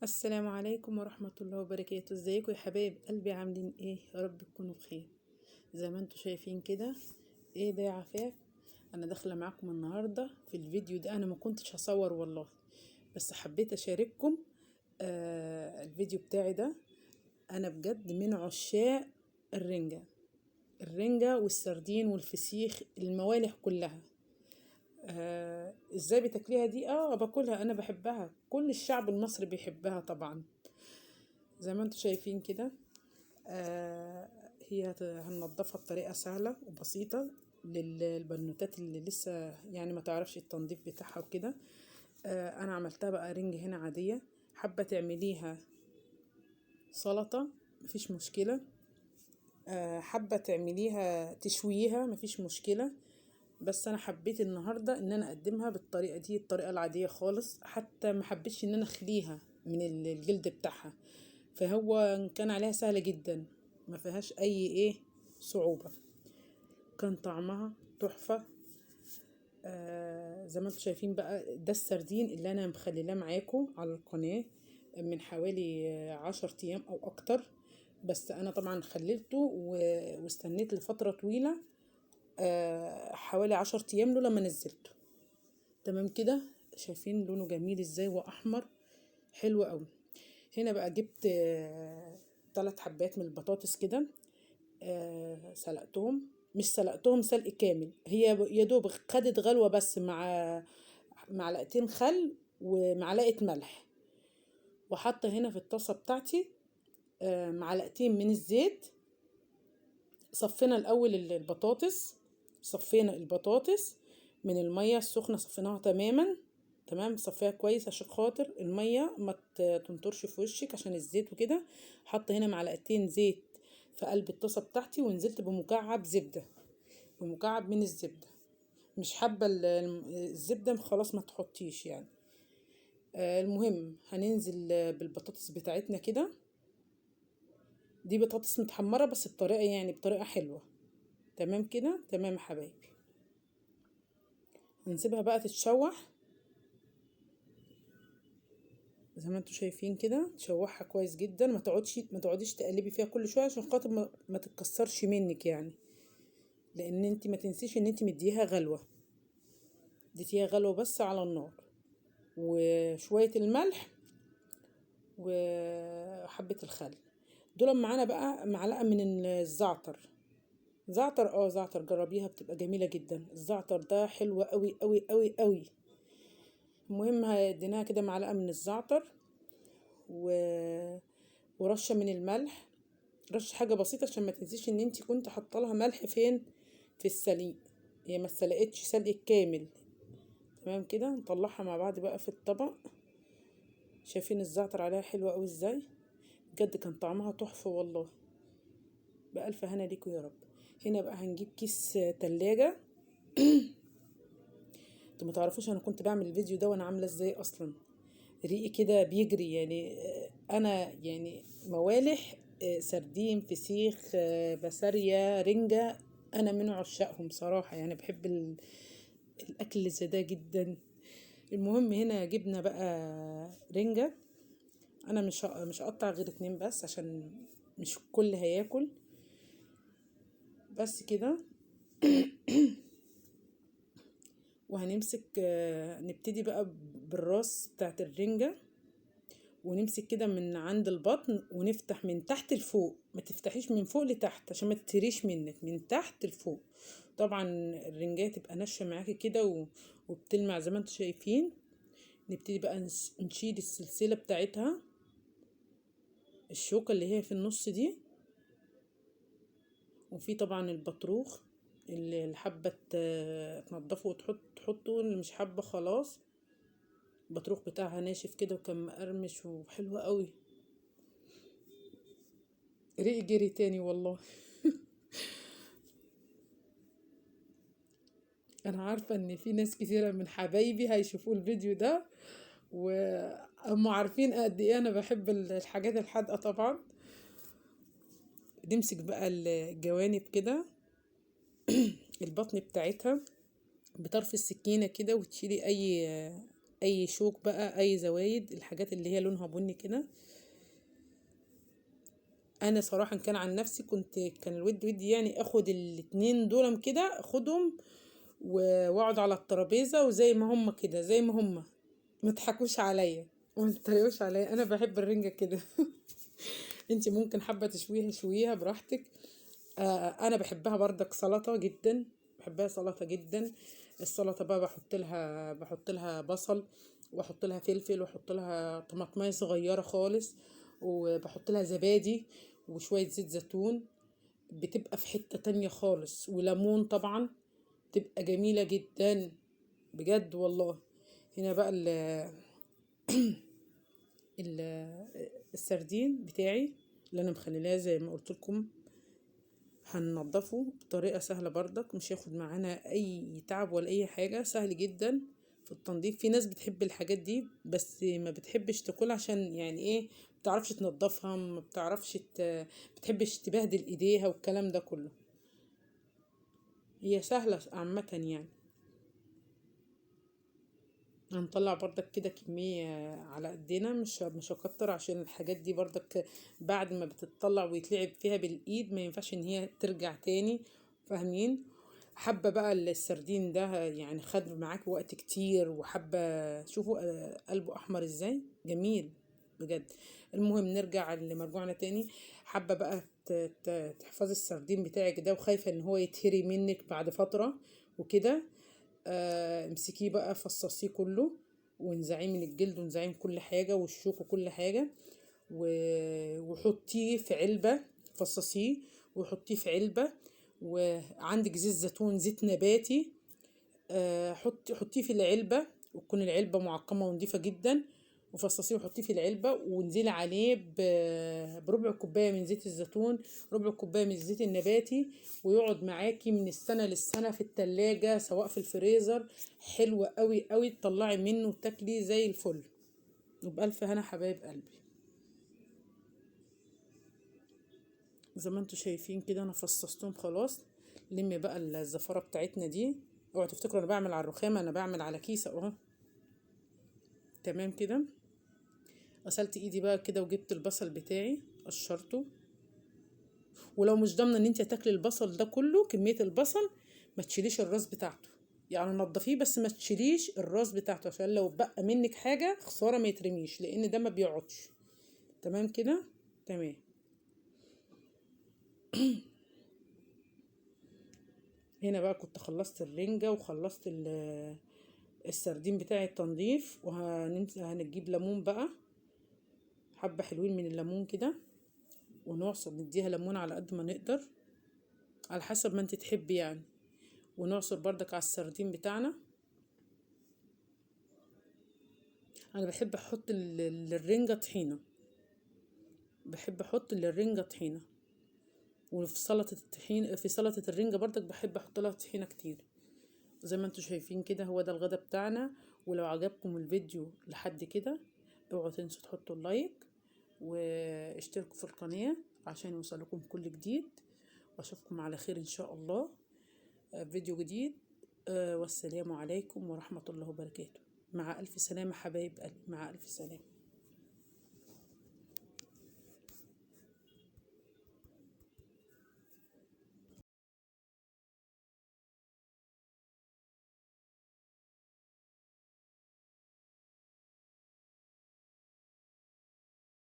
السلام عليكم ورحمة الله وبركاته. ازيكم يا حبايب قلبي؟ عاملين ايه؟ يا رب تكونوا بخير. زي ما انتوا شايفين كده، ايه ده يا عفاف؟ انا داخله معاكم النهارده في الفيديو ده. انا ما كنتش هصور والله، بس حبيت اشارككم الفيديو بتاعي ده. انا بجد من عشاق الرنجة، الرنجة والسردين والفسيخ، الموالح كلها. ازاي بتاكليها دي؟ باكلها، انا بحبها، كل الشعب المصري بيحبها طبعا. زي ما انتوا شايفين كده. آه هننضفها بطريقة سهلة وبسيطة للبنوتات اللي لسه يعني ما تعرفش التنظيف بتاعها وكده. انا عملتها بقى رنج هنا عادية. حابة تعمليها سلطة مفيش مشكلة. حابة تعمليها تشويها مفيش مشكلة. بس انا حبيت النهاردة ان انا اقدمها بالطريقة دي، الطريقة العادية خالص. حتى ما حبيتش ان انا اخليها من الجلد بتاعها، فهو كان عليها سهلة جدا، ما فيهاش اي صعوبة. كان طعمها تحفة. زي ما انتم شايفين بقى، ده السردين اللي انا مخليلاه معاكم على القناة من حوالي 10 ايام او اكتر. بس انا طبعا خللته واستنيت لفترة طويلة، حوالي 10 ايام له لما نزلته. تمام كده. شايفين لونه جميل ازاي واحمر، حلو قوي. هنا بقى جبت 3 حبات من البطاطس كده. سلقتهم، مش سلقتهم سلق كامل، هي يا دوب خدت غلوة بس مع معلقتين خل ومعلقة ملح. وحاطة هنا في الطاسة بتاعتي معلقتين من الزيت. صفينا الأول البطاطس، صفينا البطاطس من المية السخنة، صفيناها تماما. تمام، صفيها كويس عشان خاطر المية ما تنطرش في وشك عشان الزيت وكده. حاطة هنا معلقتين زيت في قلب الطاسة بتاعتي، ونزلت بمكعب زبدة، بمكعب من الزبدة. مش حابة الزبدة خلاص ما تحطيش يعني. المهم هننزل بالبطاطس بتاعتنا كده. دي بطاطس متحمرة بس بطريقة يعني بطريقة حلوة. تمام كده، تمام يا حبايبي. هنسيبها بقى تتشوح زي ما انتوا شايفين كده. تشوحها كويس جدا، ما تقعديش تقلبي فيها كل شويه عشان خاطر ما تتكسرش منك يعني. لان انت ما تنسيش ان انت مديها غلوه، اديتيها غلوه بس على النار. وشويه الملح وحبه الخل. دول معانا بقى معلقه من الزعتر. زعتر جربيها، بتبقى جميله جدا. الزعتر ده حلو قوي قوي قوي قوي. المهم هديناها كده معلقه من الزعتر و... ورشه من الملح. رش حاجه بسيطه عشان ما تنسيش ان انت كنت حاطه لها ملح فين، في السليق. هي ما اتسلقتش سلق كامل. تمام كده. نطلعها مع بعض بقى في الطبق. شايفين الزعتر عليها حلوه قوي ازاي؟ بجد كان طعمها تحفه والله. بألف هنا ليكوا يا رب. هنا بقى هنجيب كيس تلاجة. انتوا ما تعرفوش انا كنت بعمل الفيديو ده وانا عامله ازاي اصلا. ريقي كده بيجري يعني. انا يعني موالح، سردين، فسيخ، بسارية، رنجة. انا من عشاقهم صراحة، يعني بحب الاكل اللي زي ده جدا. المهم هنا جبنا بقى رنجة. انا مش هقطع غير 2 بس عشان مش الكل هياكل. بس كده. وهنمسك نبتدي بقى بالراس بتاعت الرنجة. ونمسك كده من عند البطن ونفتح من تحت لفوق، ما تفتحيش من فوق لتحت عشان ما تتريش منك، من تحت لفوق. طبعا الرنجاية تبقى ناشفة معاكي كده وبتلمع زي ما انتوا شايفين. نبتدي بقى نشيل السلسلة بتاعتها، الشوكة اللي هي في النص دي. وفي طبعا البطروخ اللي حابة تنضفه تحطه، اللي مش حابة خلاص. البطروخ بتاعها ناشف كده وكان مقرمش وحلو قوي. ريقي جري تاني والله. انا عارفة ان في ناس كثيرة من حبايبي هيشوفوا الفيديو ده، وهم عارفين قد ايه انا بحب الحاجات الحادقة طبعا. نمسك بقى الجوانب كده، البطن بتاعتها، بطرف السكينة كده، وتشيلي اي اي شوك بقى، اي زوايد، الحاجات اللي هي لونها بني كده. انا صراحة كان عن نفسي كان ودي يعني اخد الاتنين دول كده، اخدهم واقعد على الترابيزة وزي ما هم كده، زي ما هم، ما تضحكوش عليا وما تتريقوش عليا، انا بحب الرنجة كده. انت ممكن حابة تشويها شويها براحتك. انا بحبها بردك سلطة جدا، بحبها سلطة جدا. السلطة بقى بحط لها بصل، واحط لها فلفل، واحط لها طماطمية صغيرة خالص، وبحط لها زبادي وشوية زيت زيتون، بتبقى في حتة تانية خالص، وليمون طبعا، تبقى جميلة جدا بجد والله. هنا بقى ال السردين بتاعي اللي انا مخليلاه زي ما قلت لكم، هننضفه بطريقة سهلة بردك، مش هياخد معانا اي تعب ولا اي حاجة، سهل جدا في التنظيف. في ناس بتحب الحاجات دي بس ما بتحبش تاكلها، عشان يعني ايه، بتعرفش تنضفها، ما بتعرفش بتحبش تبهدل ايديها والكلام ده كله. هي سهلة عامة يعني. هنطلع بردك كده كمية على قدنا، مش هكتر، عشان الحاجات دي بردك بعد ما بتطلع ويتلعب فيها بالايد ما ينفعش ان هي ترجع تاني، فاهمين؟ حبة بقى السردين ده يعني خد معاك وقت كتير، وحبة شوفوا قلبه احمر ازاي، جميل بجد. المهم نرجع لمرجوعنا تاني. حابة بقى تحفظي السردين بتاعك ده، وخايفة ان هو يتهري منك بعد فترة وكده. امسكيه بقى، فصصيه كله، وانزعيه من الجلد، وانزعيه من كل حاجة والشوك وكل حاجة، وحطيه في علبة، فصصيه وحطيه في علبة. وعندك زيت زيتون، زيت نباتي، حطيه في العلبة، وتكون العلبة معقمة ونضيفة جدا، وفصصيه وحطيه في العلبة، وانزلي عليه بربع كوباية من زيت الزيتون، ربع كوباية من الزيت النباتي، ويقعد معاكي من السنة للسنة في التلاجة سواء في الفريزر. حلوة قوي قوي، تطلعي منه وتاكلي زي الفل. وبألف هنا حبايب قلبي. زي ما انتوا شايفين كده انا فصصتهم خلاص. لمي بقى الزفارة بتاعتنا دي، اوعوا تفتكروا انا بعمل على الرخامة، انا بعمل على كيس اهو. تمام كده. غسلت ايدي بقى كده، وجبت البصل بتاعي قشرته. ولو مش ضامنه ان انت هتاكلي البصل ده كله، كميه البصل، ما تشيليش الراس بتاعته، يعني نضفيه بس ما تشيليش الراس بتاعته، عشان لو بقى منك حاجه خساره ما يترميش، لان ده ما بيقعدش. تمام كده. تمام. هنا بقى كنت خلصت الرنجة، وخلصت السردين بتاعي التنظيف، وهنجيب ليمون بقى، حبة حلوين من الليمون كده، ونعصر نديها ليمون على قد ما نقدر، على حسب ما انت تحبي يعني. ونعصر بردك على السردين بتاعنا. انا بحب احط للرنجة طحينة، بحب احط للرنجة طحينة. وفي سلطة الطحين، في سلطة الرنجة بردك بحب احط لها طحينة كتير. زي ما انتوا شايفين كده، هو ده الغدا بتاعنا. ولو عجبكم الفيديو لحد كده، اوعوا تنسوا تحطوا اللايك، واشتركوا في القناة عشان يوصلكم كل جديد. واشوفكم على خير ان شاء الله، فيديو جديد. والسلام عليكم ورحمة الله وبركاته. مع ألف سلامة حبايب قلبي، مع ألف سلامة.